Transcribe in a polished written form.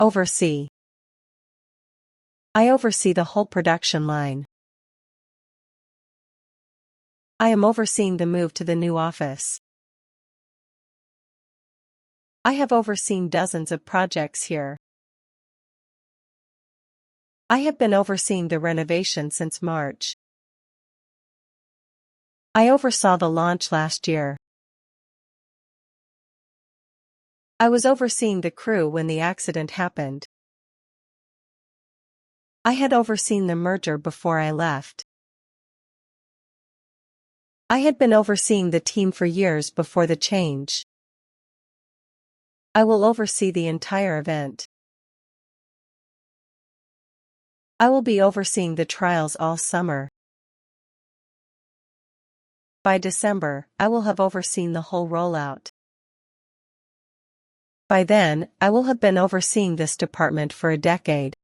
Oversee. I oversee the whole production line. I am overseeing the move to the new office. I have overseen dozens of projects here. I have been overseeing the renovation since March. I oversaw the launch last year. I was overseeing the crew when the accident happened. I had overseen the merger before I left. I had been overseeing the team for years before the change. I will oversee the entire event. I will be overseeing the trials all summer. By December, I will have overseen the whole rollout. By then, I will have been overseeing this department for a decade.